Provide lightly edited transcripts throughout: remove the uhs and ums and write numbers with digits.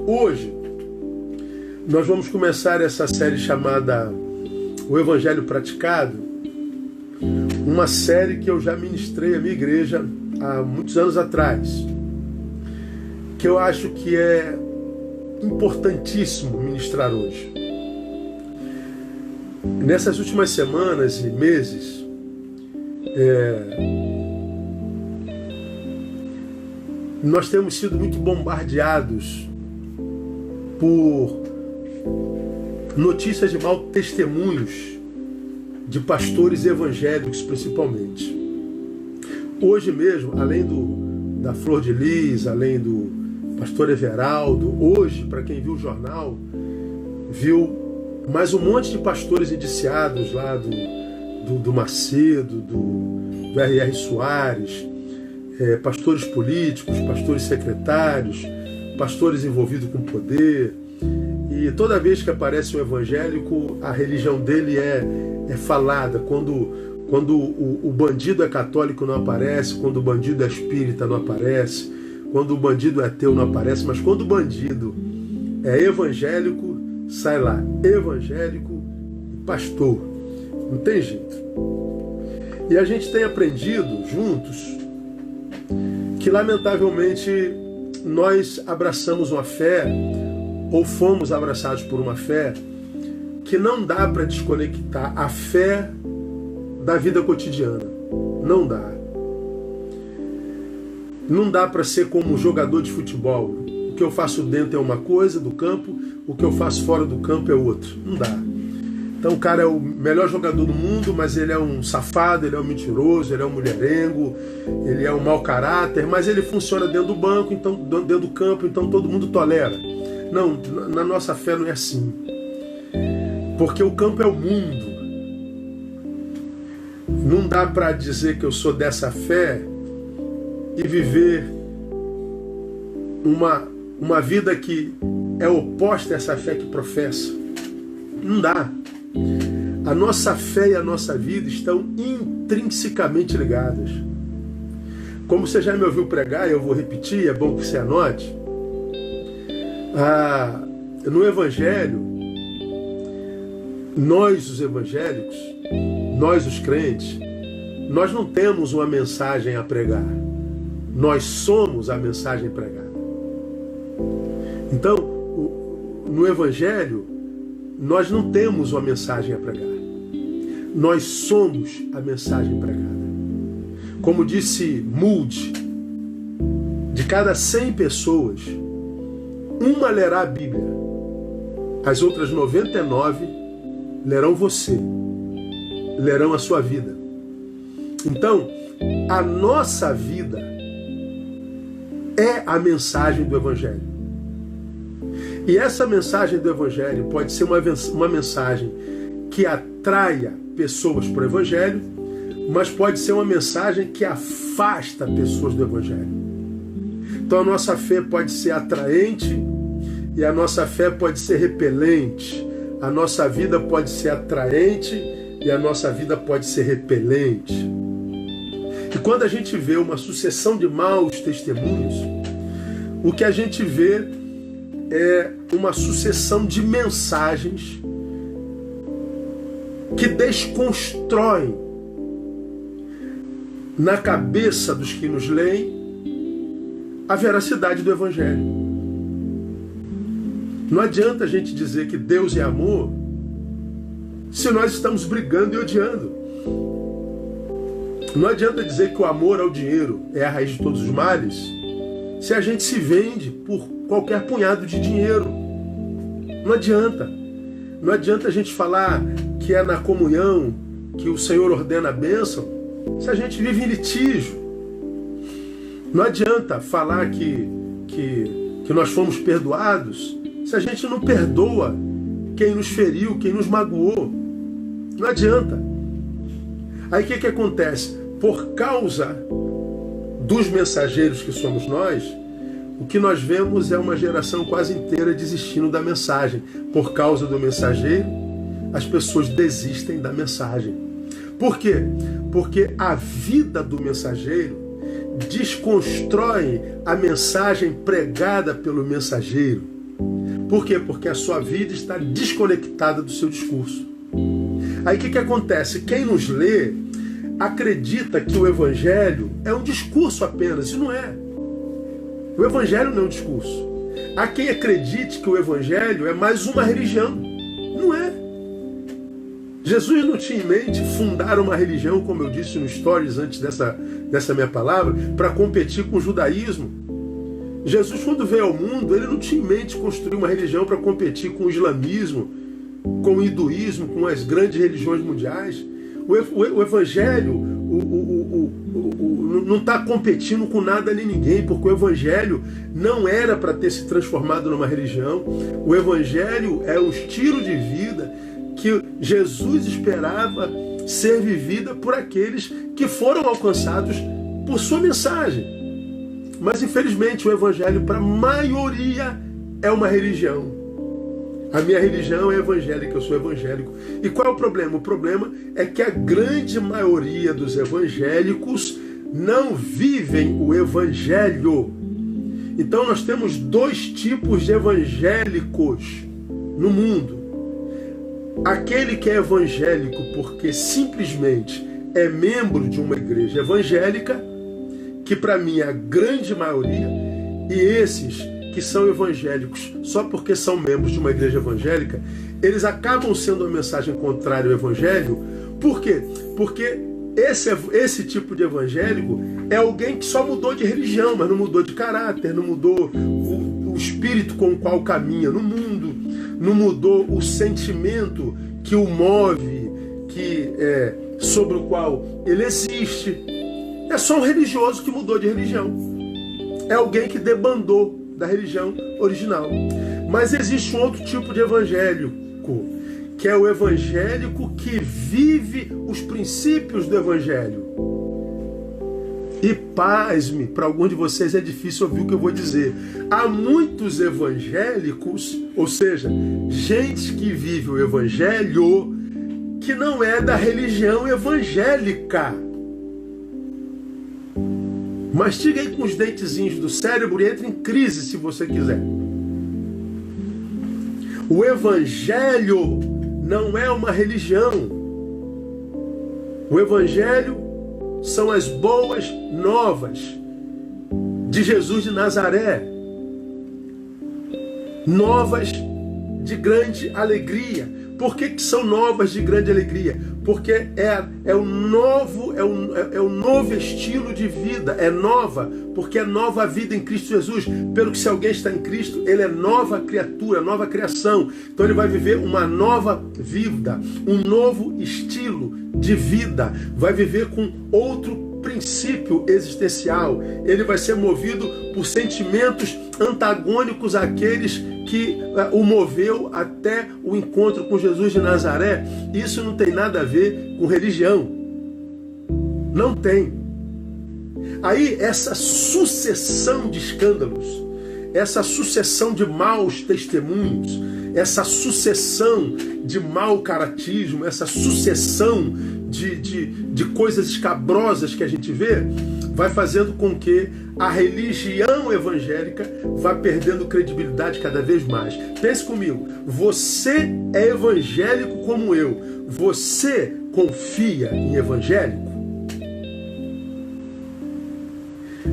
Hoje, nós vamos começar essa série chamada O Evangelho Praticado, uma série que eu já ministrei à minha igreja há muitos anos atrás, que eu acho que é importantíssimo ministrar hoje. Nessas últimas semanas e meses, nós temos sido muito bombardeados por notícias de maus testemunhos de pastores evangélicos, principalmente. Hoje mesmo, além da Flor de Lis, além do pastor Everaldo, hoje, para quem viu o jornal, viu mais um monte de pastores indiciados lá do Macedo, do R.R. Soares, pastores políticos, pastores secretários, pastores envolvidos com poder. E toda vez que aparece um evangélico, a religião dele é falada. Quando o bandido é católico, não aparece. Quando o bandido é espírita, não aparece. Quando o bandido é ateu, não aparece. Mas quando o bandido é evangélico, sai lá, evangélico e pastor. Não tem jeito. E a gente tem aprendido juntos que, lamentavelmente, nós abraçamos uma fé, ou fomos abraçados por uma fé, que não dá para desconectar a fé da vida cotidiana. Não dá. Não dá para ser como um jogador de futebol. O que eu faço dentro é uma coisa do campo, o que eu faço fora do campo é outro. Não dá. Então o cara é o melhor jogador do mundo, mas ele é um safado, ele é um mentiroso, ele é um mulherengo, ele é um mau caráter, mas ele funciona dentro do banco, então, dentro do campo, então todo mundo tolera. Não, na nossa fé não é assim. Porque o campo é o mundo. Não dá para dizer que eu sou dessa fé e viver uma vida que é oposta a essa fé que professa. Não dá. A nossa fé e a nossa vida estão intrinsecamente ligadas. Como você já me ouviu pregar, eu vou repetir, é bom que você anote. No Evangelho, nós os evangélicos, nós os crentes, nós não temos uma mensagem a pregar. Nós somos a mensagem pregada. Então, no Evangelho, nós não temos uma mensagem a pregar. Nós somos a mensagem pregada. Como disse Moody, de cada 100 pessoas, uma lerá a Bíblia. As outras 99 lerão você. Lerão a sua vida. Então, a nossa vida é a mensagem do Evangelho. E essa mensagem do Evangelho pode ser uma mensagem que atraia pessoas para o Evangelho, mas pode ser uma mensagem que afasta pessoas do Evangelho. Então a nossa fé pode ser atraente e a nossa fé pode ser repelente. A nossa vida pode ser atraente e a nossa vida pode ser repelente. E quando a gente vê uma sucessão de maus testemunhos, o que a gente vê é uma sucessão de mensagens que desconstroem na cabeça dos que nos leem a veracidade do Evangelho. Não adianta a gente dizer que Deus é amor se nós estamos brigando e odiando. Não adianta dizer que o amor ao dinheiro é a raiz de todos os males se a gente se vende por qualquer punhado de dinheiro. Não adianta. Não adianta a gente falar que é na comunhão que o Senhor ordena a bênção se a gente vive em litígio. Não adianta falar que nós fomos perdoados se a gente não perdoa quem nos feriu, quem nos magoou. Não adianta. Aí o que acontece? Por causa dos mensageiros que somos nós, o que nós vemos é uma geração quase inteira desistindo da mensagem. Por causa do mensageiro, as pessoas desistem da mensagem. Por quê? Porque a vida do mensageiro desconstrói a mensagem pregada pelo mensageiro. Por quê? Porque a sua vida está desconectada do seu discurso. Aí o que acontece? Quem nos lê acredita que o Evangelho é um discurso apenas, e não é. O Evangelho não é um discurso. Há quem acredite que o Evangelho é mais uma religião. Não é. Jesus não tinha em mente fundar uma religião, como eu disse no Stories antes dessa minha palavra, para competir com o judaísmo. Jesus, quando veio ao mundo, ele não tinha em mente construir uma religião para competir com o islamismo, com o hinduísmo, com as grandes religiões mundiais. O Evangelho não está competindo com nada nem ninguém, porque o Evangelho não era para ter se transformado numa religião. O Evangelho é o estilo de vida que Jesus esperava ser vivida por aqueles que foram alcançados por sua mensagem. Mas infelizmente o Evangelho para a maioria é uma religião. A minha religião é evangélica, eu sou evangélico. E qual é o problema? O problema é que a grande maioria dos evangélicos não vivem o Evangelho. Então nós temos dois tipos de evangélicos no mundo. Aquele que é evangélico porque simplesmente é membro de uma igreja evangélica, que para mim é a grande maioria, e esses que são evangélicos só porque são membros de uma igreja evangélica, eles acabam sendo uma mensagem contrária ao Evangelho. Por quê? Porque esse tipo de evangélico é alguém que só mudou de religião, mas não mudou de caráter, não mudou o espírito com o qual caminha no mundo, não mudou o sentimento que o move, sobre o qual ele existe. É só um religioso que mudou de religião. É alguém que debandou da religião original. Mas existe um outro tipo de evangélico, que é o evangélico que vive os princípios do Evangelho. E pasme, para alguns de vocês é difícil ouvir o que eu vou dizer. Há muitos evangélicos, ou seja, gente que vive o Evangelho, que não é da religião evangélica. Mastiga aí com os dentezinhos do cérebro e entre em crise se você quiser. O Evangelho não é uma religião. O Evangelho são as boas novas de Jesus de Nazaré. Novas de grande alegria. Por que são novas de grande alegria? Porque é um novo estilo de vida. É nova, porque é nova a vida em Cristo Jesus. Pelo que se alguém está em Cristo, ele é nova criatura, nova criação. Então ele vai viver uma nova vida, um novo estilo de vida. Vai viver com outro princípio existencial. Ele vai ser movido por sentimentos antagônicos àqueles que o moveu até o encontro com Jesus de Nazaré. Isso não tem nada a ver com religião. Não tem. Aí essa sucessão de escândalos, essa sucessão de maus testemunhos, essa sucessão de mau caratismo, essa sucessão de coisas escabrosas que a gente vê, vai fazendo com que a religião evangélica vá perdendo credibilidade cada vez mais. Pense comigo, você é evangélico como eu. Você confia em evangélico?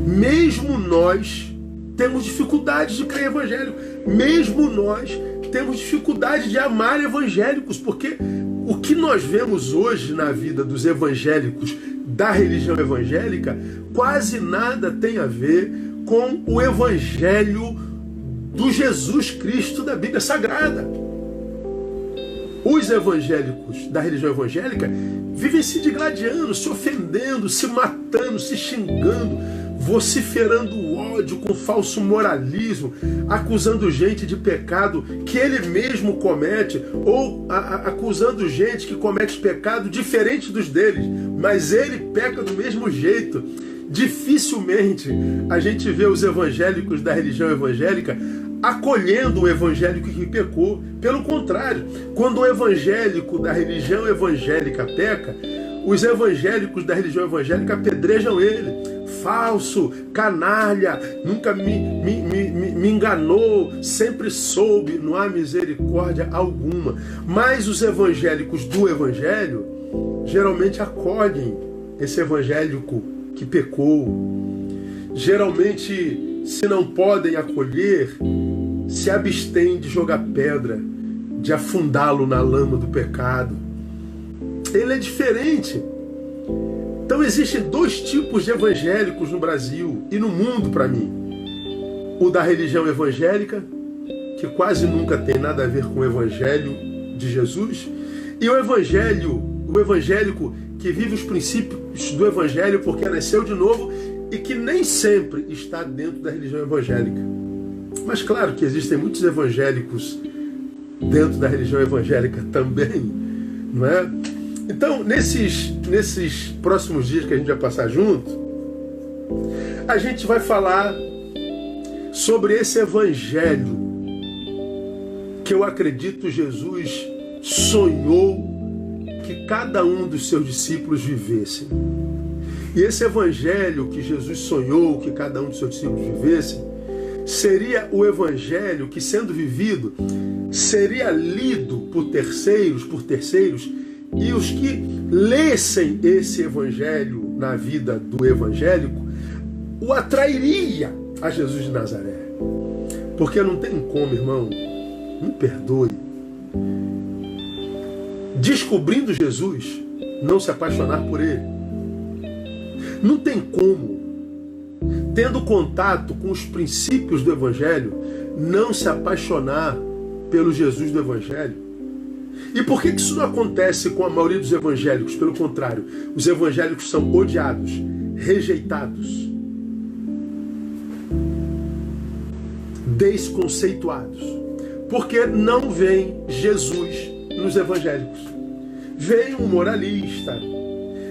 Mesmo nós temos dificuldade de crer em evangélico. Mesmo nós temos dificuldade de amar evangélicos, porque o que nós vemos hoje na vida dos evangélicos da religião evangélica quase nada tem a ver com o evangelho do Jesus Cristo da Bíblia Sagrada. Os evangélicos da religião evangélica vivem se digladiando, se ofendendo, se matando, se xingando, vociferando ódio com falso moralismo, acusando gente de pecado que ele mesmo comete, ou acusando gente que comete pecado diferente dos deles, mas ele peca do mesmo jeito. Dificilmente a gente vê os evangélicos da religião evangélica acolhendo o evangélico que pecou. Pelo contrário, quando o evangélico da religião evangélica peca, os evangélicos da religião evangélica apedrejam ele, falso, canalha, nunca me enganou, sempre soube, não há misericórdia alguma. Mas os evangélicos do Evangelho geralmente acolhem esse evangélico que pecou. Geralmente, se não podem acolher, se abstêm de jogar pedra, de afundá-lo na lama do pecado. Ele é diferente. Então existem dois tipos de evangélicos no Brasil e no mundo para mim. O da religião evangélica, que quase nunca tem nada a ver com o evangelho de Jesus, e o evangélico que vive os princípios do evangelho porque nasceu de novo e que nem sempre está dentro da religião evangélica. Mas claro que existem muitos evangélicos dentro da religião evangélica também, não é? Então, nesses próximos dias que a gente vai passar junto, a gente vai falar sobre esse evangelho que eu acredito Jesus sonhou que cada um dos seus discípulos vivesse. E esse evangelho que Jesus sonhou que cada um dos seus discípulos vivesse, seria o evangelho que, sendo vivido, seria lido por terceiros, e os que lessem esse evangelho na vida do evangélico, o atrairia a Jesus de Nazaré. Porque não tem como, irmão, me perdoe, descobrindo Jesus, não se apaixonar por ele. Não tem como, tendo contato com os princípios do evangelho, não se apaixonar pelo Jesus do evangelho. E por que isso não acontece com a maioria dos evangélicos? Pelo contrário, os evangélicos são odiados, rejeitados, desconceituados, porque não vem Jesus nos evangélicos. Vem um moralista,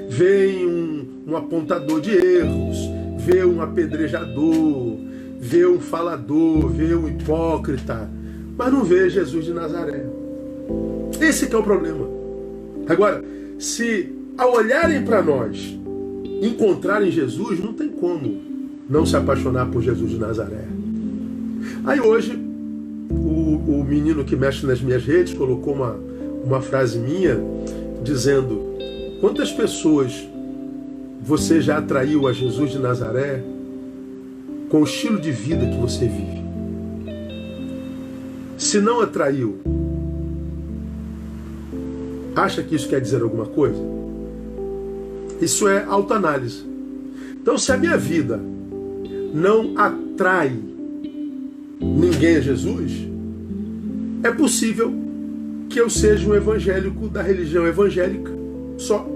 vem um apontador de erros, vê um apedrejador, vê um falador, vê um hipócrita, mas não vê Jesus de Nazaré. Esse que é o problema. Agora, se ao olharem para nós, encontrarem Jesus, não tem como não se apaixonar por Jesus de Nazaré. Aí hoje, o menino que mexe nas minhas redes colocou uma frase minha, dizendo: quantas pessoas você já atraiu a Jesus de Nazaré com o estilo de vida que você vive? Se não atraiu, acha que isso quer dizer alguma coisa? Isso é autoanálise. Então, se a minha vida não atrai ninguém a Jesus, é possível que eu seja um evangélico da religião evangélica só,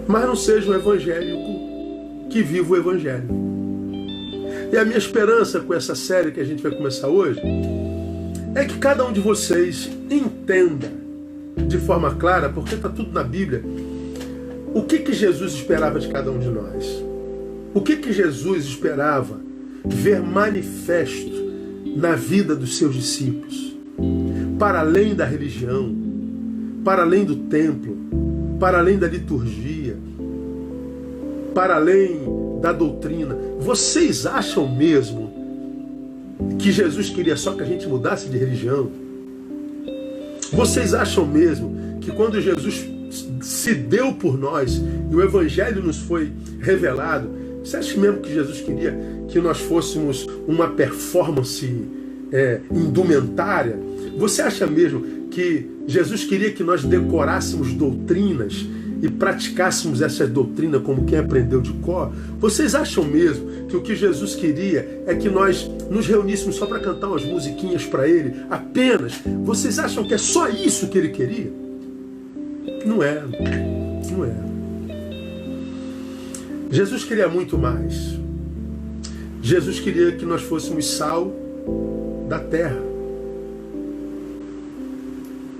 mas não seja um evangélico que viva o evangelho. E a minha esperança com essa série que a gente vai começar hoje é que cada um de vocês entenda de forma clara, porque está tudo na Bíblia, o que Jesus esperava de cada um de nós. O que Jesus esperava ver manifesto na vida dos seus discípulos, para além da religião, para além do templo, para além da liturgia, para além da doutrina. Vocês acham mesmo que Jesus queria só que a gente mudasse de religião? Vocês acham mesmo que quando Jesus se deu por nós e o Evangelho nos foi revelado, você acha mesmo que Jesus queria que nós fôssemos uma performance indumentária? Você acha mesmo que Jesus queria que nós decorássemos doutrinas e praticássemos essa doutrina como quem aprendeu de cor? Vocês acham mesmo que o que Jesus queria é que nós nos reuníssemos só para cantar umas musiquinhas para Ele, apenas? Vocês acham que é só isso que Ele queria? Não é. Não é. Jesus queria muito mais. Jesus queria que nós fôssemos sal da terra.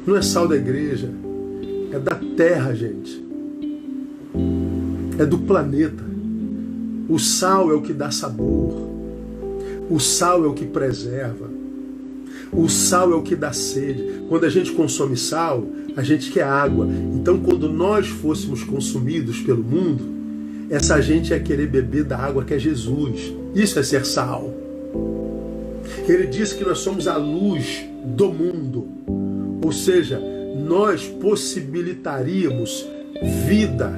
Não é sal da igreja, é da terra, gente. É do planeta. O sal é o que dá sabor. O sal é o que preserva. O sal é o que dá sede. Quando a gente consome sal, a gente quer água. Então, quando nós fôssemos consumidos pelo mundo, essa gente ia querer beber da água que é Jesus. Isso é ser sal. Ele diz que nós somos a luz do mundo. Ou seja, nós possibilitaríamos vida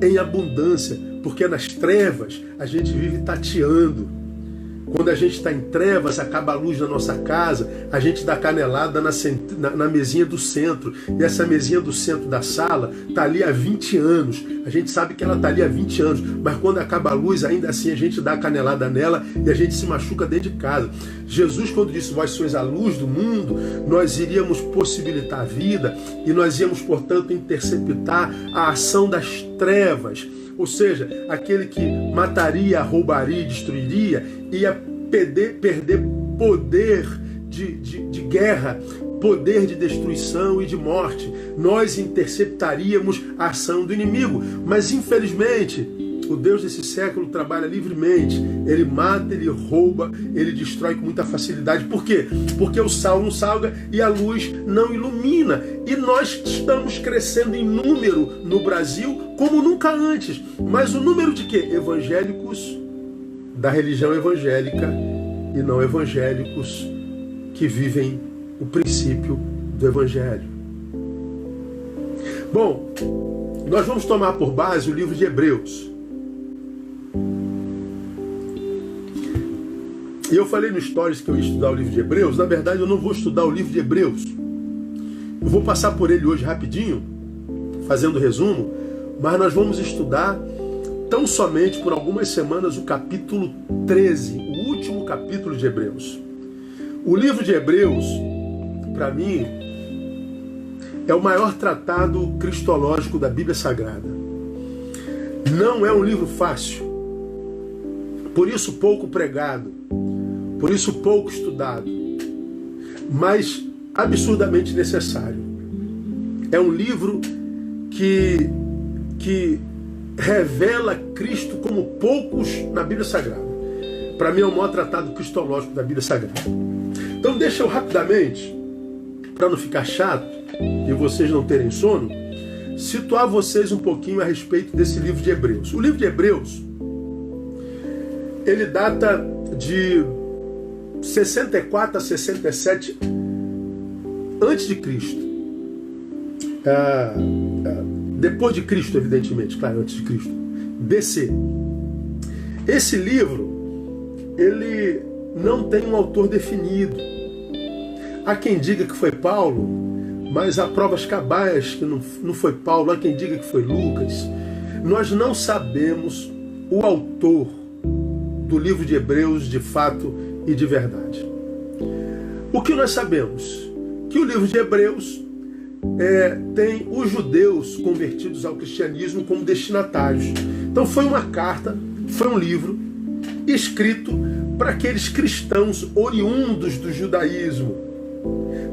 em abundância, porque nas trevas a gente vive tateando. Quando a gente está em trevas, acaba a luz na nossa casa, a gente dá canelada na mesinha do centro. E essa mesinha do centro da sala está ali há 20 anos. A gente sabe que ela está ali há 20 anos, mas quando acaba a luz, ainda assim a gente dá canelada nela e a gente se machuca dentro de casa. Jesus, quando disse, vós sois a luz do mundo, nós iríamos possibilitar a vida e nós íamos, portanto, interceptar a ação das trevas. Ou seja, aquele que mataria, roubaria e destruiria ia perder poder de guerra, poder de destruição e de morte. Nós interceptaríamos a ação do inimigo. Mas infelizmente, o Deus desse século trabalha livremente. Ele mata, ele rouba, ele destrói com muita facilidade. Por quê? Porque o sal não salga e a luz não ilumina. E nós estamos crescendo em número no Brasil como nunca antes. Mas o número de quê? Evangélicos da religião evangélica e não evangélicos que vivem o princípio do Evangelho. Bom, nós vamos tomar por base o livro de Hebreus. E eu falei no Stories que eu ia estudar o livro de Hebreus. Na verdade, eu não vou estudar o livro de Hebreus. Eu vou passar por ele hoje rapidinho, fazendo resumo, mas nós vamos estudar tão somente por algumas semanas o capítulo 13, o último capítulo de Hebreus. O livro de Hebreus, para mim, é o maior tratado cristológico da Bíblia Sagrada. Não é um livro fácil, por isso pouco pregado, por isso pouco estudado, mas absurdamente necessário. É um livro que revela Cristo como poucos na Bíblia Sagrada. Para mim é o maior tratado cristológico da Bíblia Sagrada. Então deixa eu rapidamente, para não ficar chato e vocês não terem sono, situar vocês um pouquinho a respeito desse livro de Hebreus. O livro de Hebreus, ele data de 64 a 67 antes de Cristo. Depois de Cristo, evidentemente, claro, antes de Cristo. BC. Esse livro, ele não tem um autor definido. Há quem diga que foi Paulo, mas há provas cabais que não foi Paulo. Há quem diga que foi Lucas. Nós não sabemos o autor do livro de Hebreus de fato e de verdade. O que nós sabemos? Que o livro de Hebreus tem os judeus convertidos ao cristianismo como destinatários. Então foi uma carta, foi um livro escrito para aqueles cristãos oriundos do judaísmo,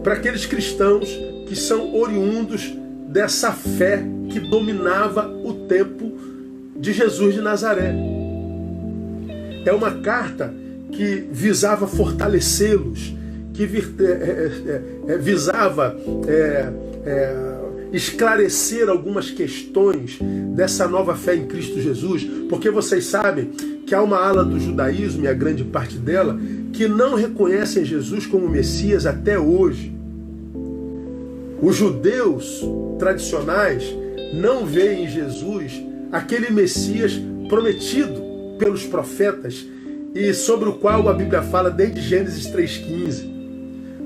para aqueles cristãos que são oriundos dessa fé que dominava o tempo de Jesus de Nazaré. É uma carta que visava fortalecê-los, que visava esclarecer algumas questões dessa nova fé em Cristo Jesus, porque vocês sabem que há uma ala do judaísmo, e a grande parte dela, que não reconhecem Jesus como Messias até hoje. Os judeus tradicionais não veem em Jesus aquele Messias prometido pelos profetas e sobre o qual a Bíblia fala desde Gênesis 3,15.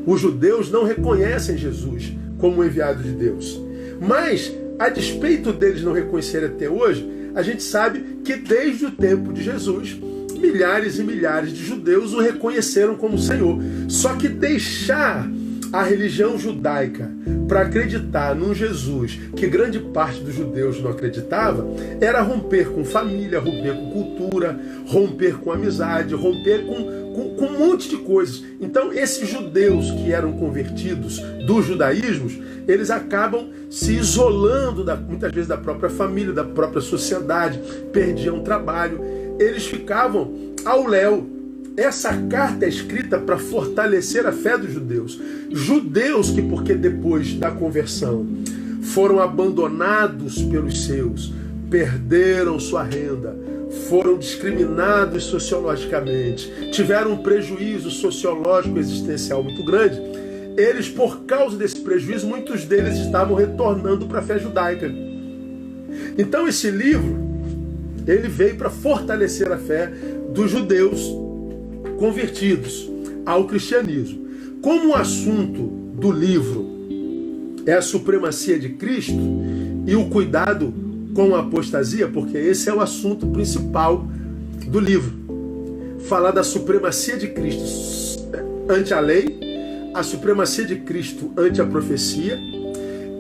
Os judeus não reconhecem Jesus como o enviado de Deus. Mas, a despeito deles não reconhecerem até hoje, a gente sabe que desde o tempo de Jesus, milhares e milhares de judeus o reconheceram como Senhor. Só que deixar a religião judaica para acreditar num Jesus que grande parte dos judeus não acreditava, era romper com família, romper com cultura, romper com amizade, romper com um monte de coisas. Então esses judeus que eram convertidos dos judaísmos, eles acabam se isolando muitas vezes da própria família, da própria sociedade, perdiam trabalho, eles ficavam ao léu. Essa carta é escrita para fortalecer a fé dos judeus. Judeus que, porque depois da conversão foram abandonados pelos seus, perderam sua renda, foram discriminados sociologicamente, tiveram um prejuízo sociológico existencial muito grande. Eles, por causa desse prejuízo, muitos deles estavam retornando para a fé judaica. Então esse livro, ele veio para fortalecer a fé dos judeus convertidos ao cristianismo. Como o assunto do livro é a supremacia de Cristo e o cuidado com a apostasia, porque esse é o assunto principal do livro. Falar da supremacia de Cristo ante a lei, a supremacia de Cristo ante a profecia,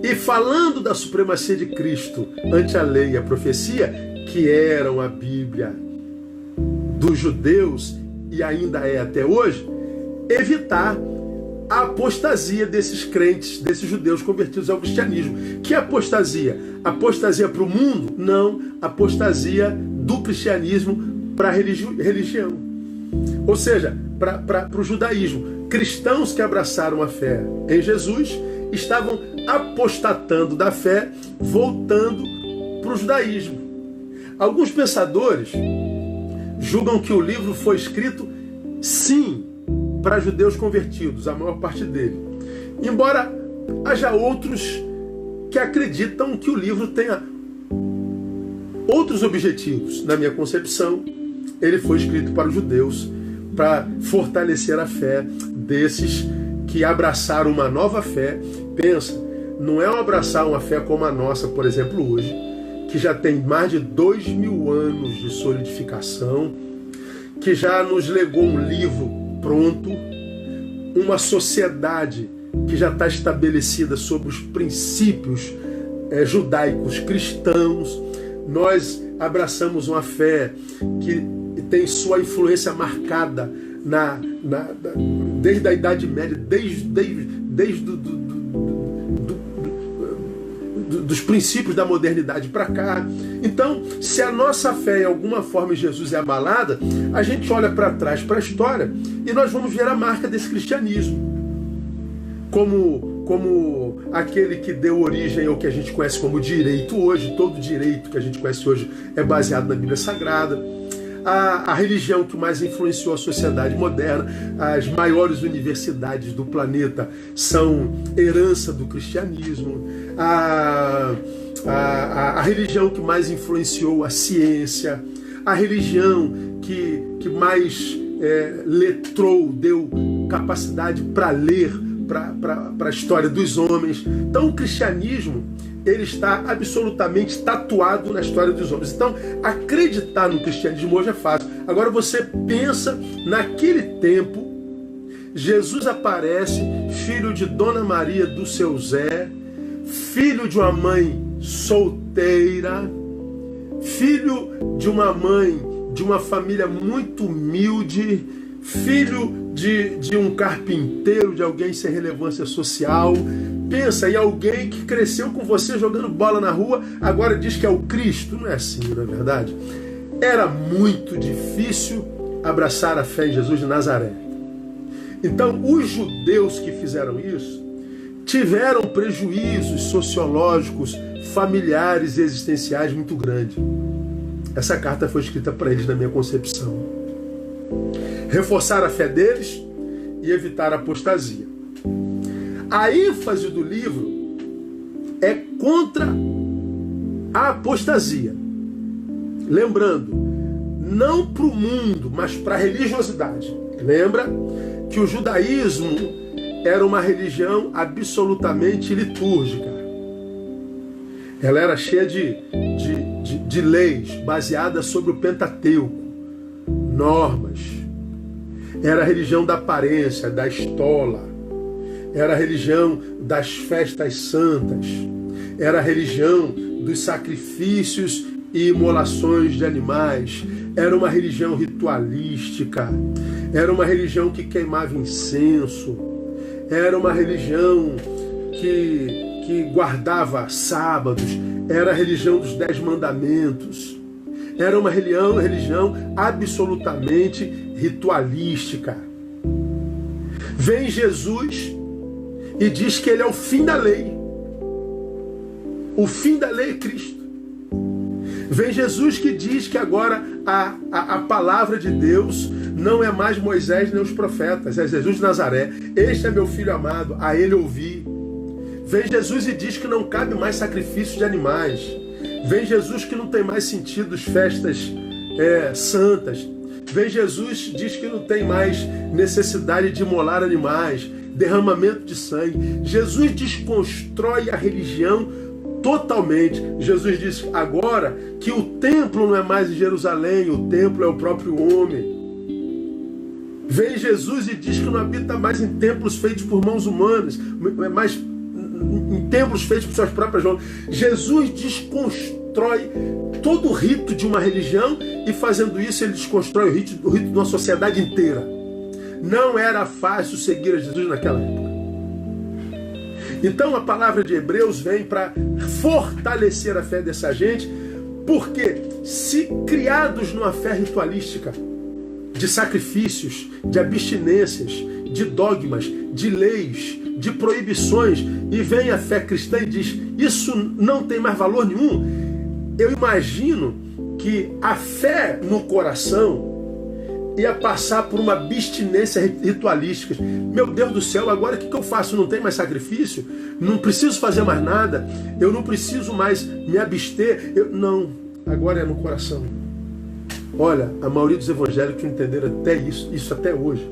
e falando da supremacia de Cristo ante a lei e a profecia, que eram a Bíblia dos judeus e ainda é até hoje, evitar a apostasia desses crentes, desses judeus convertidos ao cristianismo. Que apostasia? Apostasia para o mundo? Não, apostasia do cristianismo para a religião. Ou seja, para o judaísmo. Cristãos que abraçaram a fé em Jesus estavam apostatando da fé, voltando para o judaísmo. Alguns pensadores julgam que o livro foi escrito, sim, para judeus convertidos, a maior parte dele. Embora haja outros que acreditam que o livro tenha outros objetivos. Na minha concepção, ele foi escrito para os judeus, para fortalecer a fé desses que abraçaram uma nova fé. Pensa, não é abraçar uma fé como a nossa, por exemplo, hoje, que já tem mais de 2000 anos de solidificação, que já nos legou um livro pronto, uma sociedade que já está estabelecida sobre os princípios judaicos cristãos. Nós abraçamos uma fé que tem sua influência marcada desde a Idade Média, desde dos princípios da modernidade para cá. Então, se a nossa fé em alguma forma em Jesus é abalada, a gente olha para trás, para a história, e nós vamos ver a marca desse cristianismo. Como aquele que deu origem ao que a gente conhece como direito hoje. Todo direito que a gente conhece hoje é baseado na Bíblia Sagrada. A religião que mais influenciou a sociedade moderna, as maiores universidades do planeta são herança do cristianismo. A religião que mais influenciou a ciência, a religião que mais letrou, deu capacidade para ler, para a história dos homens. Então o cristianismo, ele está absolutamente tatuado na história dos homens. Então acreditar no cristianismo hoje é fácil. Agora você pensa, naquele tempo, Jesus aparece, filho de Dona Maria do seu Zé, filho de uma mãe solteira, filho de uma mãe de uma família muito humilde, filho de um carpinteiro, de alguém sem relevância social. Pensa em alguém que cresceu com você jogando bola na rua, agora diz que é o Cristo. Não é assim, não é verdade? Era muito difícil abraçar a fé em Jesus de Nazaré. Então, os judeus que fizeram isso tiveram prejuízos sociológicos, familiares e existenciais muito grandes. Essa carta foi escrita para eles, na minha concepção. Reforçar a fé deles e evitar a apostasia. A ênfase do livro é contra a apostasia. Lembrando, não para o mundo, mas para a religiosidade. Lembra que o judaísmo era uma religião absolutamente litúrgica. Ela era cheia de leis, baseadas sobre o Pentateuco, normas. Era a religião da aparência, da estola. Era a religião das festas santas. Era a religião dos sacrifícios e imolações de animais. Era uma religião ritualística. Era uma religião que queimava incenso. Era uma religião que guardava sábados. Era a religião dos 10 mandamentos. Era uma religião absolutamente ritualística. Vem Jesus e diz que ele é o fim da lei. O fim da lei é Cristo. Vem Jesus que diz que agora a palavra de Deus não é mais Moisés nem os profetas, é Jesus de Nazaré. Este é meu filho amado, a ele ouvi. Vem Jesus e diz que não cabe mais sacrifício de animais. Vem Jesus que não tem mais sentido festas santas. Vem Jesus e diz que não tem mais necessidade de imolar animais, derramamento de sangue. Jesus desconstrói a religião totalmente. Jesus diz agora que o templo não é mais em Jerusalém, o templo é o próprio homem. Vem Jesus e diz que não habita mais em templos feitos por mãos humanas, mas em templos feitos por suas próprias mãos. Jesus desconstrói todo o rito de uma religião e fazendo isso ele desconstrói o rito de uma sociedade inteira. Não era fácil seguir a Jesus naquela época. Então a palavra de Hebreus vem para fortalecer a fé dessa gente, porque se criados numa fé ritualística, de sacrifícios, de abstinências, de dogmas, de leis, de proibições, e vem a fé cristã e diz, isso não tem mais valor nenhum, eu imagino que a fé no coração ia passar por uma abstinência ritualística. Meu Deus do céu, agora o que eu faço? Não tem mais sacrifício? Não preciso fazer mais nada? Eu não preciso mais me abster? Não, agora é no coração. Olha, a maioria dos evangélicos entenderam até isso até hoje.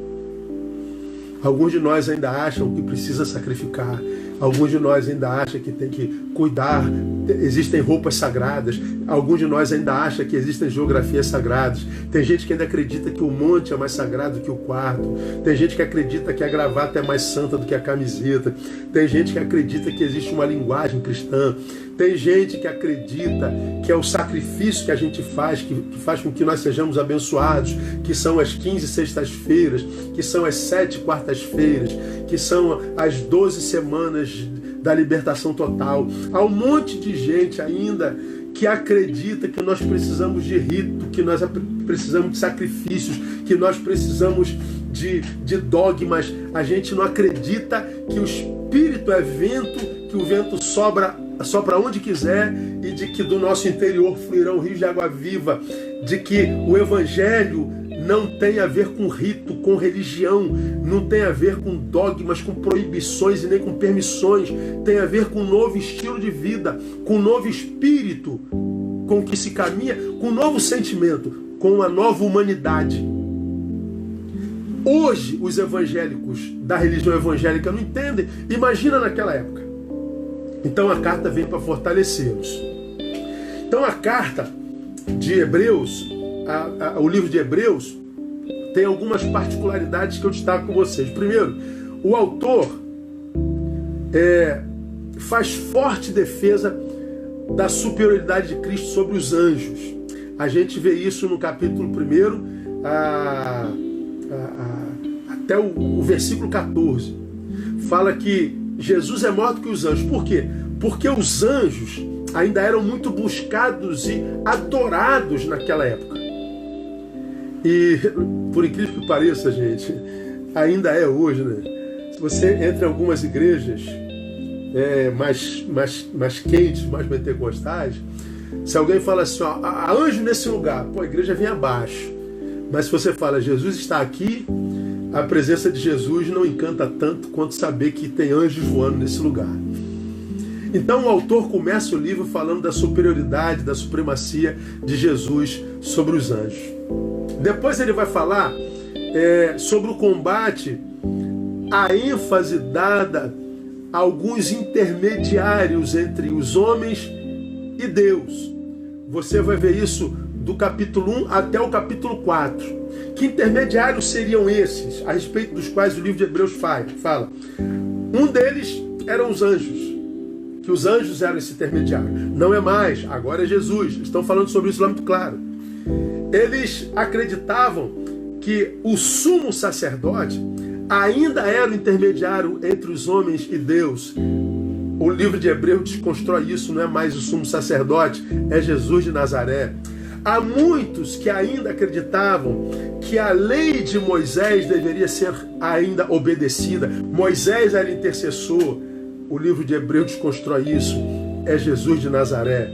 Alguns de nós ainda acham que precisa sacrificar. Alguns de nós ainda acham que tem que cuidar. Existem roupas sagradas. Alguns de nós ainda acham que existem geografias sagradas. Tem gente que ainda acredita que o monte é mais sagrado que o quarto. Tem gente que acredita que a gravata é mais santa do que a camiseta. Tem gente que acredita que existe uma linguagem cristã. Tem gente que acredita que é o sacrifício que a gente faz, que faz com que nós sejamos abençoados, que são as 15 sextas-feiras, que são as 7 quartas-feiras, que são as 12 semanas da libertação total. Há um monte de gente ainda que acredita que nós precisamos de rito, que nós precisamos de sacrifícios, que nós precisamos de dogmas. A gente não acredita que o Espírito é vento, que o vento sopra onde quiser e de que do nosso interior fluirão rios de água viva, de que o Evangelho não tem a ver com rito, com religião, não tem a ver com dogmas, com proibições e nem com permissões, tem a ver com um novo estilo de vida, com um novo espírito com que se caminha, com um novo sentimento, com uma nova humanidade. Hoje os evangélicos da religião evangélica não entendem, imagina naquela época. Então a carta vem para fortalecê-los. Então a carta de Hebreus, o livro de Hebreus, tem algumas particularidades que eu destaco com vocês. Primeiro, o autor faz forte defesa da superioridade de Cristo sobre os anjos. A gente vê isso no capítulo 1 até o versículo 14. Fala que Jesus é maior do que os anjos. Por quê? Porque os anjos ainda eram muito buscados e adorados naquela época. E, por incrível que pareça, gente, ainda é hoje, né? Se você entra em algumas igrejas mais quentes, mais pentecostais, se alguém fala assim, ó, há anjo nesse lugar, pô, a igreja vem abaixo. Mas se você fala, Jesus está aqui, a presença de Jesus não encanta tanto quanto saber que tem anjos voando nesse lugar. Então o autor começa o livro falando da superioridade, da supremacia de Jesus sobre os anjos. Depois ele vai falar sobre o combate, a ênfase dada a alguns intermediários entre os homens e Deus. Você vai ver isso do capítulo 1 até o capítulo 4. Que intermediários seriam esses, a respeito dos quais o livro de Hebreus fala? Um deles eram os anjos, que os anjos eram esse intermediário. Não é mais, agora é Jesus. Estão falando sobre isso lá muito claro. Eles acreditavam que o sumo sacerdote ainda era o intermediário entre os homens e Deus. O livro de Hebreus desconstrói isso, não é mais o sumo sacerdote, é Jesus de Nazaré. Há muitos que ainda acreditavam que a lei de Moisés deveria ser ainda obedecida. Moisés era intercessor. O livro de Hebreus desconstrói isso. É Jesus de Nazaré.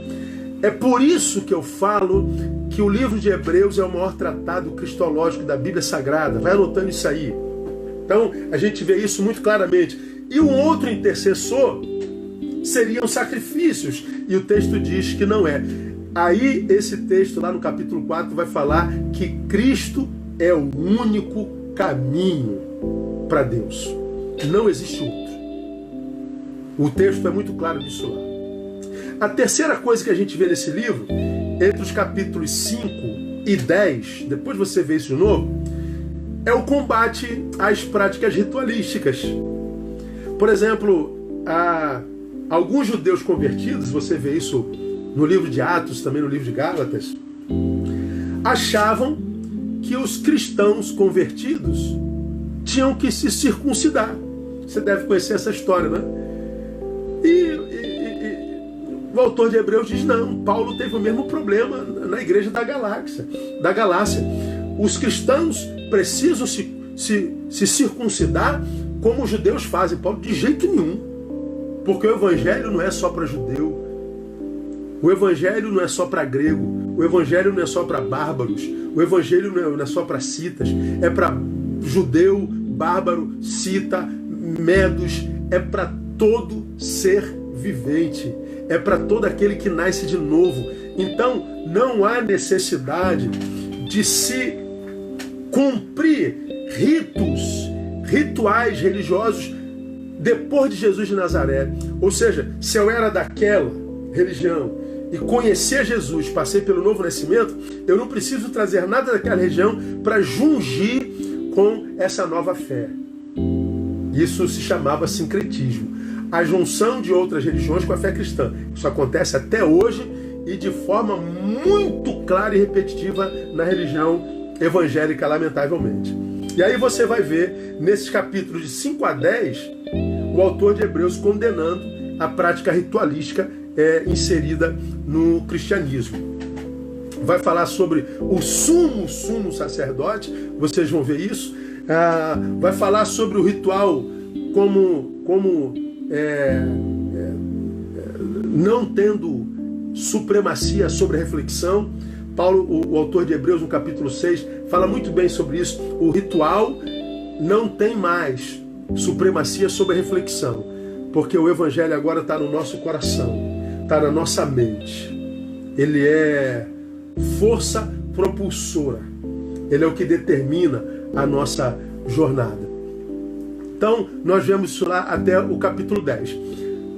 É por isso que eu falo que o livro de Hebreus é o maior tratado cristológico da Bíblia Sagrada. Vai anotando isso aí. Então, a gente vê isso muito claramente. E um outro intercessor seriam sacrifícios. E o texto diz que não é. Aí, esse texto lá no capítulo 4 vai falar que Cristo é o único caminho para Deus. Não existe outro. O texto é muito claro disso lá. A terceira coisa que a gente vê nesse livro, entre os capítulos 5 e 10, depois você vê isso de novo, é o combate às práticas ritualísticas. Por exemplo, alguns judeus convertidos, você vê isso no livro de Atos, também no livro de Gálatas, achavam que os cristãos convertidos tinham que se circuncidar. Você deve conhecer essa história, né? E o autor de Hebreus diz, não, Paulo teve o mesmo problema na igreja da Galácia. Os cristãos precisam se circuncidar como os judeus fazem. Paulo, de jeito nenhum. Porque o evangelho não é só para judeu. O evangelho não é só para grego. O evangelho não é só para bárbaros. O evangelho não é só para citas. É para judeu, bárbaro, cita, medos. É para todo ser vivente. É para todo aquele que nasce de novo. Então, não há necessidade de se cumprir rituais religiosos depois de Jesus de Nazaré. Ou seja, se eu era daquela religião e conhecer Jesus, passei pelo novo nascimento, eu não preciso trazer nada daquela região para jungir com essa nova fé. Isso se chamava sincretismo. A junção de outras religiões com a fé cristã. Isso acontece até hoje e de forma muito clara e repetitiva na religião evangélica, lamentavelmente. E aí você vai ver, nesses capítulos de 5 a 10, o autor de Hebreus condenando a prática ritualística inserida no cristianismo. Vai falar sobre o sumo sacerdote, vocês vão ver isso. Vai falar sobre o ritual como não tendo supremacia sobre a reflexão. Paulo, o autor de Hebreus, no capítulo 6, fala muito bem sobre isso. O ritual não tem mais supremacia sobre a reflexão, porque o evangelho agora está no nosso coração, está na nossa mente. Ele é força propulsora. Ele é o que determina a nossa jornada. Então, nós vemos isso lá até o capítulo 10.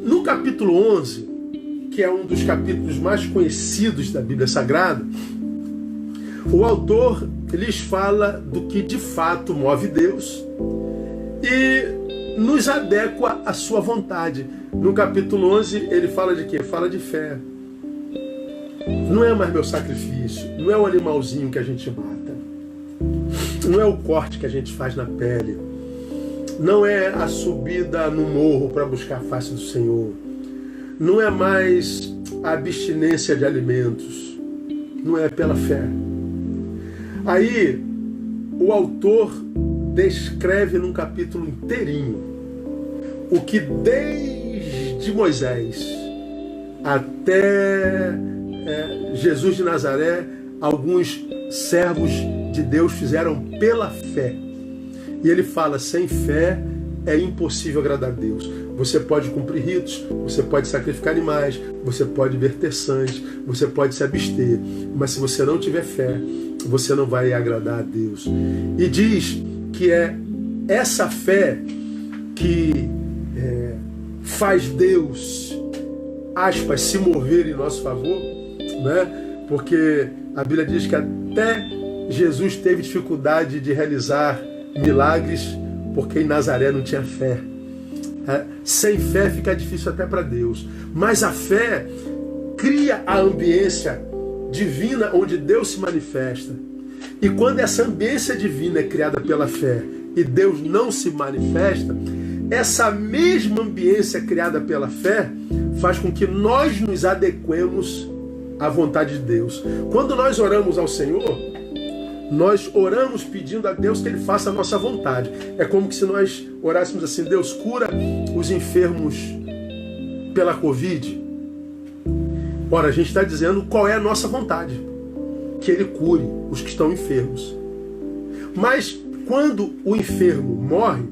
No capítulo 11, que é um dos capítulos mais conhecidos da Bíblia Sagrada, o autor lhes fala do que de fato move Deus e nos adequa à sua vontade. No capítulo 11, ele fala de quê? Fala de fé. Não é mais meu sacrifício, não é o animalzinho que a gente mata, não é o corte que a gente faz na pele, não é a subida no morro para buscar a face do Senhor, não é mais a abstinência de alimentos, não é pela fé. Aí o autor descreve num capítulo inteirinho o que desde Moisés até Jesus de Nazaré, alguns servos de Deus fizeram pela fé. E ele fala, sem fé é impossível agradar a Deus. Você pode cumprir ritos, você pode sacrificar animais, você pode verter sangue, você pode se abster, mas se você não tiver fé, você não vai agradar a Deus. E diz que é essa fé que faz Deus, aspas, se mover em nosso favor, né? Porque a Bíblia diz que até Jesus teve dificuldade de realizar milagres porque em Nazaré não tinha fé. Sem fé fica difícil até para Deus. Mas a fé cria a ambiência divina onde Deus se manifesta. E quando essa ambiência divina é criada pela fé e Deus não se manifesta, essa mesma ambiência criada pela fé faz com que nós nos adequemos à vontade de Deus. Quando nós oramos ao Senhor, nós oramos pedindo a Deus que Ele faça a nossa vontade. É como se nós orássemos assim, Deus cura os enfermos pela Covid. Ora, a gente está dizendo qual é a nossa vontade. Que ele cure os que estão enfermos. Mas quando o enfermo morre,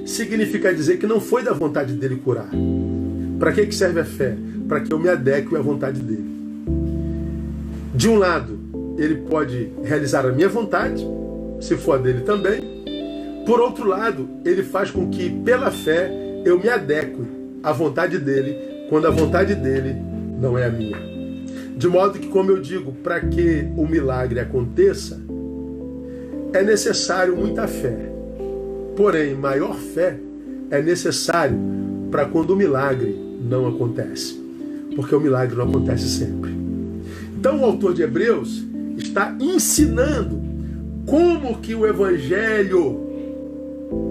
significa dizer que não foi da vontade dele curar. Para que serve a fé? Para que eu me adeque à vontade dele. De um lado, ele pode realizar a minha vontade, se for a dele também. Por outro lado, ele faz com que, pela fé, eu me adeque à vontade dele, quando a vontade dele não é a minha. De modo que, como eu digo, para que o milagre aconteça, é necessário muita fé. Porém, maior fé é necessário para quando o milagre não acontece. Porque o milagre não acontece sempre. Então o autor de Hebreus está ensinando como que o Evangelho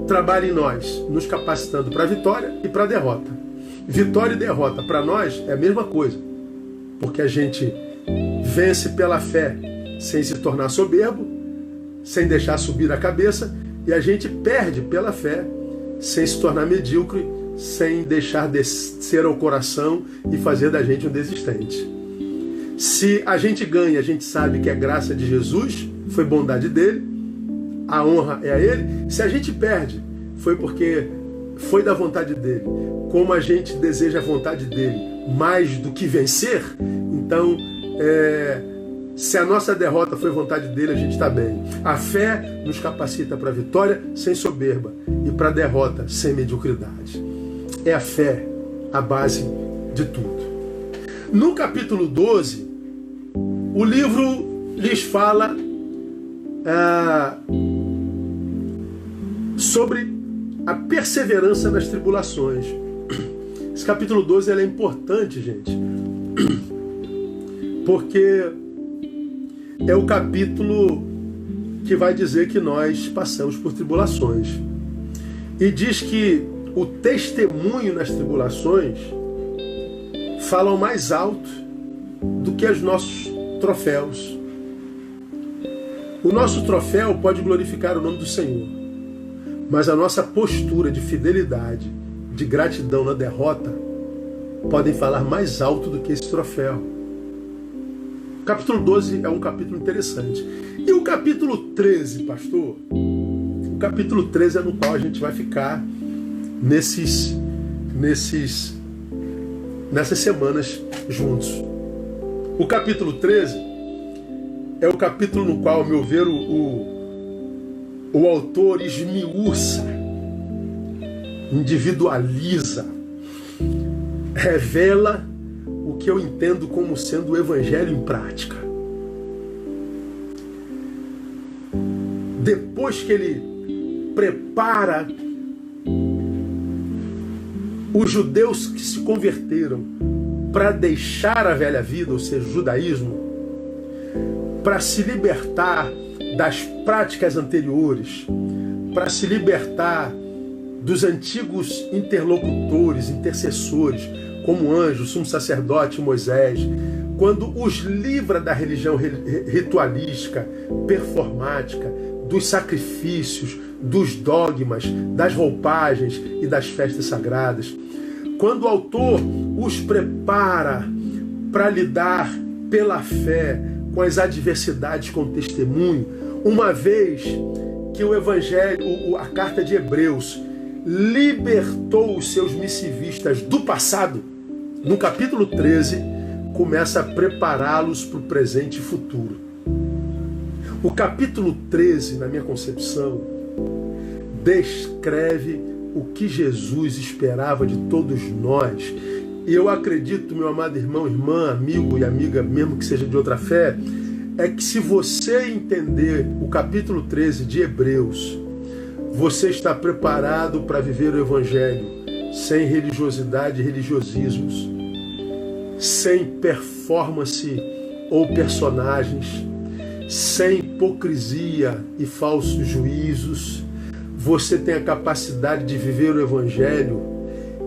trabalha em nós, nos capacitando para a vitória e para a derrota. Vitória e derrota para nós é a mesma coisa. Porque a gente vence pela fé sem se tornar soberbo, sem deixar subir a cabeça, e a gente perde pela fé sem se tornar medíocre, sem deixar descer ao coração e fazer da gente um desistente. Se a gente ganha, a gente sabe que é graça de Jesus, foi bondade dele, a honra é a ele. Se a gente perde, foi porque foi da vontade dele. Como a gente deseja a vontade dele mais do que vencer, então se a nossa derrota foi vontade dele, a gente está bem. A fé nos capacita para a vitória sem soberba e para a derrota sem mediocridade. É a fé a base de tudo. No capítulo 12, o livro lhes fala sobre a perseverança nas tribulações. Esse capítulo 12 é importante, gente, porque é o capítulo que vai dizer que nós passamos por tribulações. E diz que o testemunho nas tribulações fala mais alto do que os nossos troféus. O nosso troféu pode glorificar o nome do Senhor, mas a nossa postura de fidelidade, de gratidão na derrota, podem falar mais alto do que esse troféu. O capítulo 12 é um capítulo interessante. E o capítulo 13, pastor? O capítulo 13 é no qual a gente vai ficar nessas semanas juntos. O capítulo 13 é o capítulo no qual, ao meu ver, o autor esmiuça, individualiza, revela o que eu entendo como sendo o Evangelho em prática. Depois que ele prepara os judeus que se converteram para deixar a velha vida, ou seja, o judaísmo, para se libertar das práticas anteriores, para se libertar dos antigos interlocutores, intercessores, como anjo, sumo sacerdote, Moisés, quando os livra da religião ritualística, performática, dos sacrifícios, dos dogmas, das roupagens e das festas sagradas. Quando o autor os prepara para lidar pela fé com as adversidades com testemunho, uma vez que o Evangelho, a carta de Hebreus, libertou os seus missivistas do passado, no capítulo 13, começa a prepará-los para o presente e futuro. O capítulo 13, na minha concepção, descreve o que Jesus esperava de todos nós. E eu acredito, meu amado irmão, irmã, amigo e amiga, mesmo que seja de outra fé, é que se você entender o capítulo 13 de Hebreus, você está preparado para viver o Evangelho sem religiosidade e religiosismos, sem performance ou personagens, sem hipocrisia e falsos juízos. Você tem a capacidade de viver o Evangelho,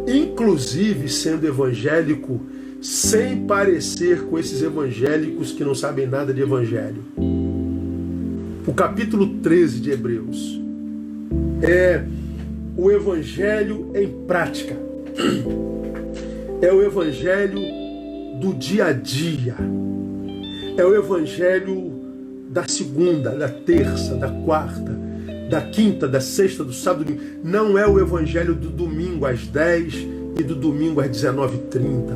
inclusive sendo evangélico, sem parecer com esses evangélicos que não sabem nada de Evangelho. O capítulo 13 de Hebreus é o Evangelho em prática. É o Evangelho do dia a dia. É o evangelho da segunda, da terça, da quarta, da quinta, da sexta, do sábado, domingo. Não é o evangelho do domingo às 10 e do domingo às 19h30.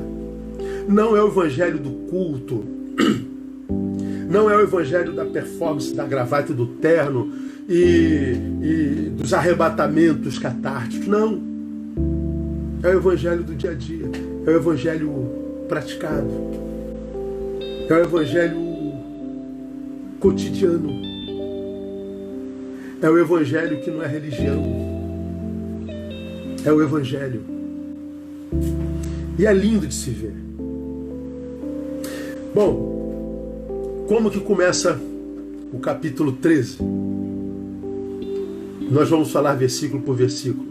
Não é o evangelho do culto. Não é o evangelho da performance, da gravata e do terno e dos arrebatamentos catárticos. Não. É o evangelho do dia a dia. É o evangelho praticado. É o evangelho cotidiano. É o evangelho que não é religião. É o evangelho. E é lindo de se ver. Bom, como que começa o capítulo 13? Nós vamos falar versículo por versículo.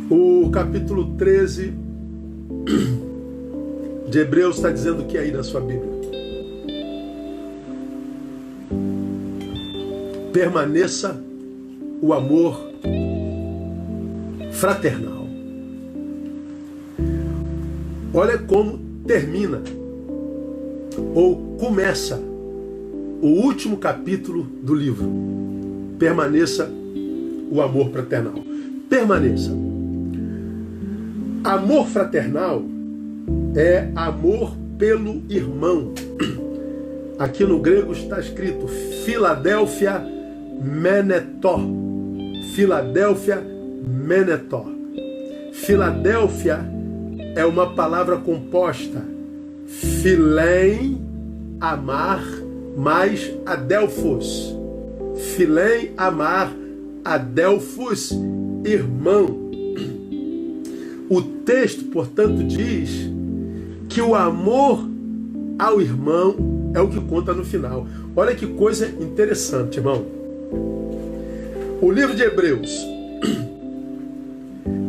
O capítulo 13 de Hebreus está dizendo o que aí na sua Bíblia? Permaneça o amor fraternal. Olha como termina ou começa o último capítulo do livro. Permaneça o amor fraternal. Permaneça. Amor fraternal é amor pelo irmão. Aqui no grego está escrito Filadélfia Menetó. Filadélfia Menetó. Filadélfia é uma palavra composta. Filém, amar, mais adelphos. Filém, amar, adelphos, irmão. O texto, portanto, diz que o amor ao irmão é o que conta no final. Olha que coisa interessante, irmão. O livro de Hebreus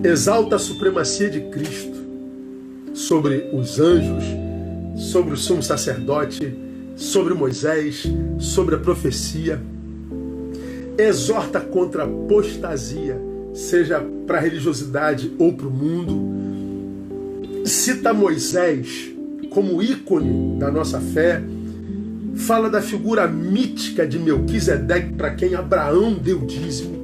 exalta a supremacia de Cristo sobre os anjos, sobre o sumo sacerdote, sobre Moisés, sobre a profecia. Exorta contra a apostasia, seja para a religiosidade ou para o mundo. Cita Moisés como ícone da nossa fé. Fala da figura mítica de Melquisedeque, para quem Abraão deu dízimo.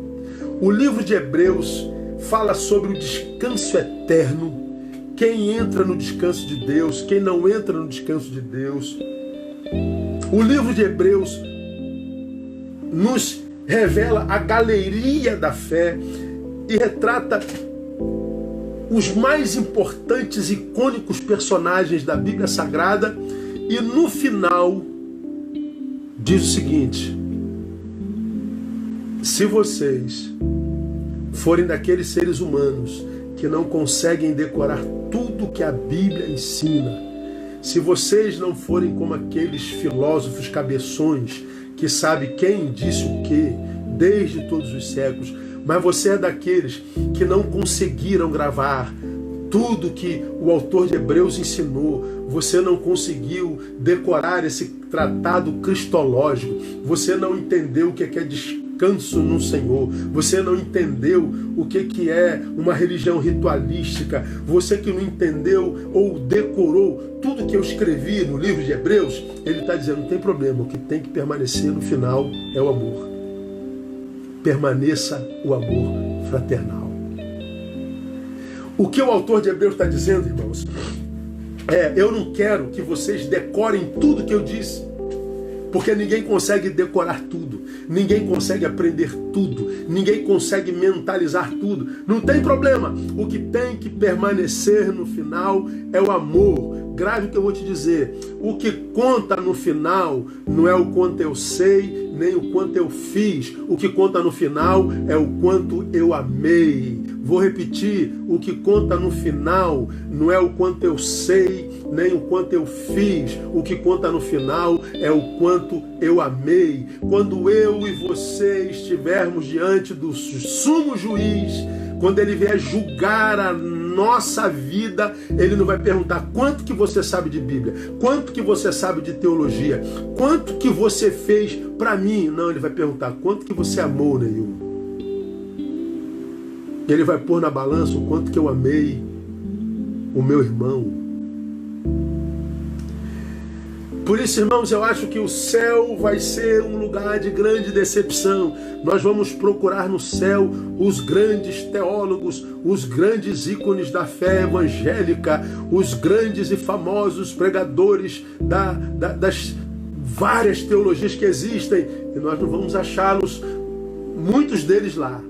O livro de Hebreus fala sobre o descanso eterno. Quem entra no descanso de Deus, quem não entra no descanso de Deus. O livro de Hebreus nos revela a galeria da fé e retrata os mais importantes e icônicos personagens da Bíblia Sagrada. E no final diz o seguinte: se vocês forem daqueles seres humanos que não conseguem decorar tudo que a Bíblia ensina, se vocês não forem como aqueles filósofos cabeções que sabem quem disse o que desde todos os séculos, mas você é daqueles que não conseguiram gravar tudo que o autor de Hebreus ensinou, você não conseguiu decorar esse tratado cristológico, você não entendeu o que é descanso no Senhor, você não entendeu o que é uma religião ritualística, você que não entendeu ou decorou tudo que eu escrevi no livro de Hebreus, ele está dizendo, não tem problema, o que tem que permanecer no final é o amor. Permaneça o amor fraternal. O que o autor de Hebreus está dizendo, irmãos, eu não quero que vocês decorem tudo que eu disse, porque ninguém consegue decorar tudo, ninguém consegue aprender tudo, ninguém consegue mentalizar tudo. Não tem problema, o que tem que permanecer no final é o amor. Grave o que eu vou te dizer, o que conta no final não é o quanto eu sei, nem o quanto eu fiz, o que conta no final é o quanto eu amei. Vou repetir, o que conta no final não é o quanto eu sei, nem o quanto eu fiz, o que conta no final é o quanto eu amei. Quando eu e você estivermos diante do sumo juiz, quando ele vier julgar a nossa vida, ele não vai perguntar quanto que você sabe de Bíblia, quanto que você sabe de teologia, quanto que você fez para mim. Não, ele vai perguntar quanto que você amou, Neil. Ele vai pôr na balança o quanto que eu amei o meu irmão. Por isso, irmãos, eu acho que o céu vai ser um lugar de grande decepção. Nós vamos procurar no céu os grandes teólogos, os grandes ícones da fé evangélica, os grandes e famosos pregadores das várias teologias que existem. E nós não vamos achá-los, muitos deles lá.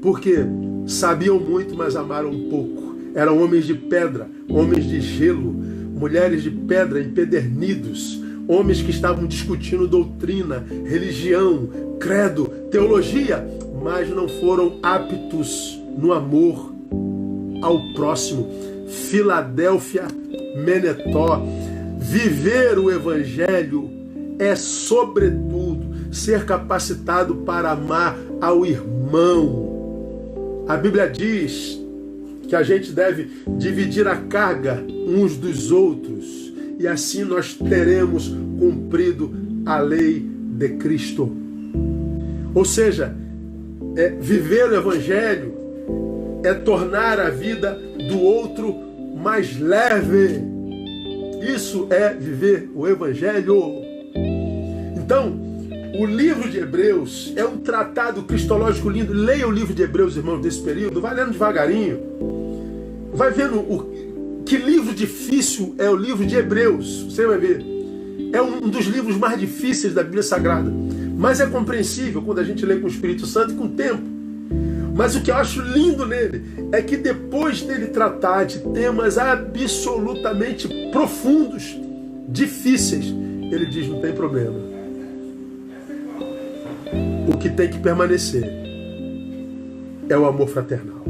Porque sabiam muito, mas amaram pouco. Eram homens de pedra, homens de gelo, mulheres de pedra, empedernidos, homens que estavam discutindo doutrina, religião, credo, teologia, mas não foram aptos no amor ao próximo. Filadélfia, Menetó. Viver o Evangelho é, sobretudo, ser capacitado para amar ao irmão. A Bíblia diz que a gente deve dividir a carga uns dos outros, e assim nós teremos cumprido a lei de Cristo. Ou seja, viver o Evangelho é tornar a vida do outro mais leve. Isso é viver o Evangelho. Então, o livro de Hebreus é um tratado cristológico lindo. Leia o livro de Hebreus, irmãos, desse período. Vai lendo devagarinho. Vai vendo que livro difícil é o livro de Hebreus. Você vai ver. É um dos livros mais difíceis da Bíblia Sagrada. Mas é compreensível quando a gente lê com o Espírito Santo e com o tempo. Mas o que eu acho lindo nele é que depois dele tratar de temas absolutamente profundos, difíceis, ele diz: não tem problema. O que tem que permanecer é o amor fraternal.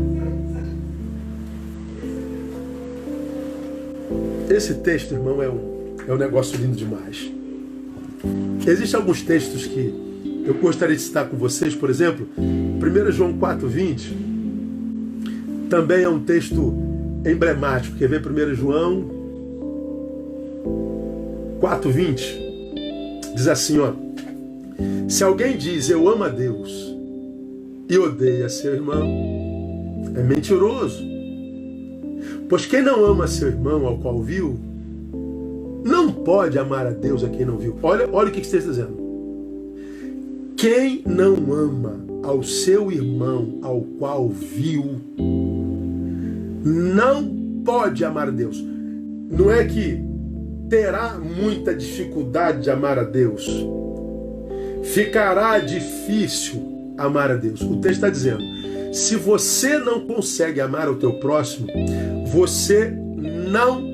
Esse texto, irmão, é um negócio lindo demais. Existem alguns textos que eu gostaria de citar com vocês. Por exemplo, 1 João 4,20 também é um texto emblemático. Quer ver 1 João 4,20? Diz assim, ó: se alguém diz eu amo a Deus e odeia seu irmão, é mentiroso. Pois quem não ama seu irmão ao qual viu, não pode amar a Deus a quem não viu. Olha o que você está dizendo. Quem não ama ao seu irmão ao qual viu, não pode amar a Deus. Não é que terá muita dificuldade de amar a Deus. Ficará difícil amar a Deus. O texto está dizendo: se você não consegue amar o teu próximo, você não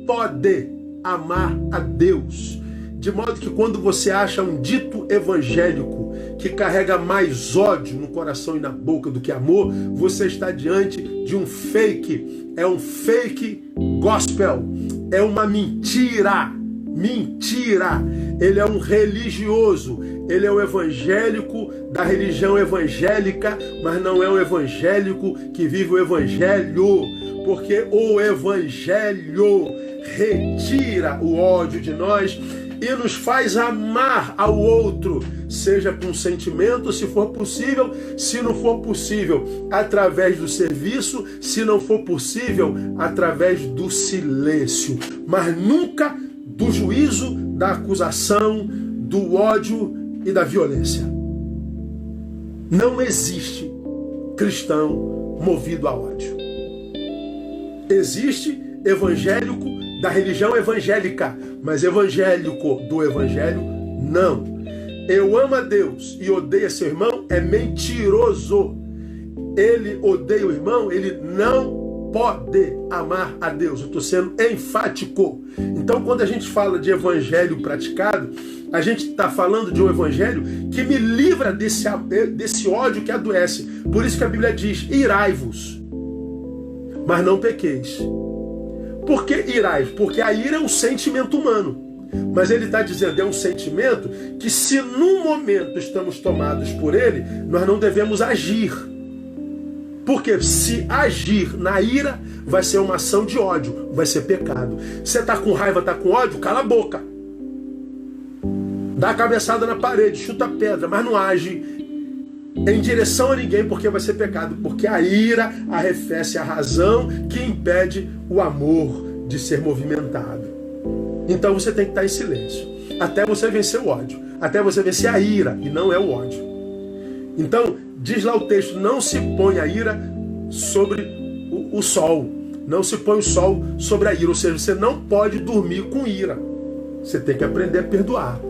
pode amar a Deus. De modo que quando você acha um dito evangélico que carrega mais ódio no coração e na boca do que amor, você está diante de um fake. É um fake gospel. É uma mentira. Mentira. Ele é um religioso. Ele é o evangélico da religião evangélica, mas não é o evangélico que vive o evangelho. Porque o evangelho retira o ódio de nós e nos faz amar ao outro, seja com sentimento, se for possível, se não for possível, através do serviço, se não for possível, através do silêncio, mas nunca do juízo, da acusação, do ódio e da violência. Não existe cristão movido a ódio. Existe evangélico da religião evangélica, mas evangélico do evangelho, não. Eu amo a Deus e odeio seu irmão, é mentiroso. Ele odeia o irmão, ele não pode amar a Deus. Eu estou sendo enfático. Então, quando a gente fala de evangelho praticado, a gente está falando de um evangelho que me livra desse ódio que adoece. Por isso que a Bíblia diz: irai-vos, mas não pequeis. Por que irai-vos? Porque a ira é um sentimento humano. Mas ele está dizendo, é um sentimento que, se num momento estamos tomados por ele, nós não devemos agir. Porque se agir na ira, vai ser uma ação de ódio, vai ser pecado. Você está com raiva, está com ódio, cala a boca. Dá a cabeçada na parede, chuta a pedra, mas não age. em direção a ninguém, porque vai ser pecado. Porque a ira arrefece a razão, que impede o amor de ser movimentado. Então você tem que estar em silêncio, até você vencer o ódio, até você vencer a ira, e não é o ódio. Então, diz lá o texto, não se põe a ira sobre o sol, não se põe o sol sobre a ira, ou seja, você não pode dormir com ira, você tem que aprender a perdoar.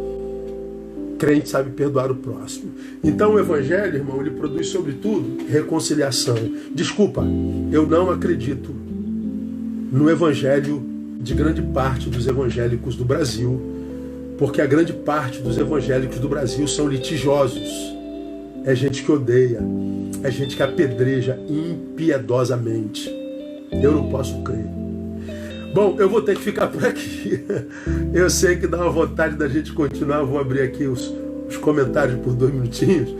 Crente sabe perdoar o próximo. Então o Evangelho, irmão, ele produz sobretudo reconciliação. Desculpa, eu não acredito no Evangelho de grande parte dos evangélicos do Brasil, porque a grande parte dos evangélicos do Brasil são litigiosos. É gente que odeia, é gente que apedreja impiedosamente. Eu não posso crer. Bom, eu vou ter que ficar por aqui. Eu sei que dá uma vontade da gente continuar. Vou abrir aqui os comentários por 2 minutinhos,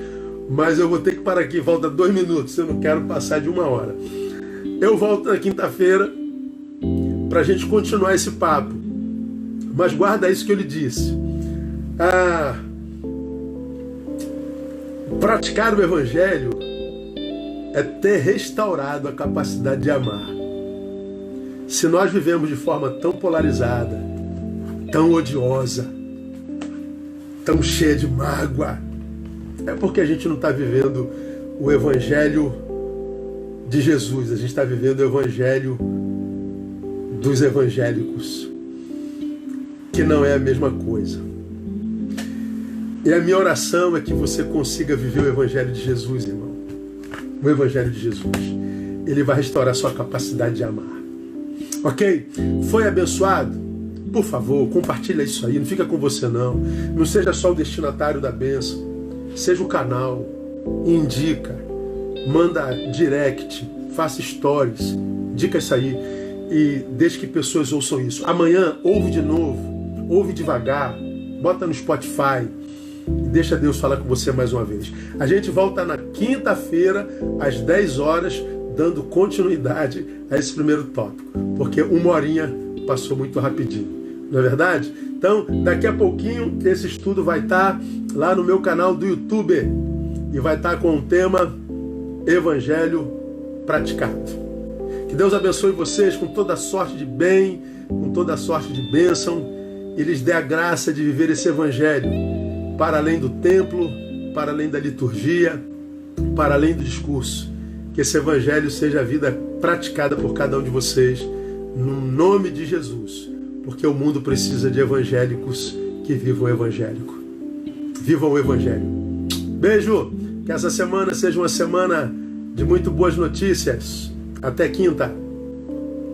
mas eu vou ter que parar aqui. Volta 2 minutos, eu não quero passar de 1 hora. Eu volto na quinta-feira para a gente continuar esse papo. Mas guarda isso que eu lhe disse. Praticar o Evangelho é ter restaurado a capacidade de amar. Se nós vivemos de forma tão polarizada, tão odiosa, tão cheia de mágoa, é porque a gente não está vivendo o Evangelho de Jesus, a gente está vivendo o Evangelho dos evangélicos, que não é a mesma coisa. E a minha oração é que você consiga viver o Evangelho de Jesus, irmão. O Evangelho de Jesus. Ele vai restaurar a sua capacidade de amar. Ok? Foi abençoado? Por favor, compartilha isso aí. Não fica com você não. Não seja só o destinatário da bênção. Seja o canal. Indica. Manda direct. Faça stories. Indica isso aí. E deixe que pessoas ouçam isso. Amanhã, ouve de novo. Ouve devagar. Bota no Spotify. E deixa Deus falar com você mais uma vez. A gente volta na quinta-feira, às 10 horas, dando continuidade a esse primeiro tópico, porque 1 horinha passou muito rapidinho, não é verdade? Então, daqui a pouquinho, esse estudo vai estar lá no meu canal do YouTube e vai estar com o tema Evangelho Praticado. Que Deus abençoe vocês com toda a sorte de bem, com toda a sorte de bênção e lhes dê a graça de viver esse Evangelho para além do templo, para além da liturgia, para além do discurso. Que esse Evangelho seja a vida praticada por cada um de vocês, no nome de Jesus, porque o mundo precisa de evangélicos que vivam o evangélico. Vivam o Evangelho. Beijo! Que essa semana seja uma semana de muito boas notícias. Até quinta!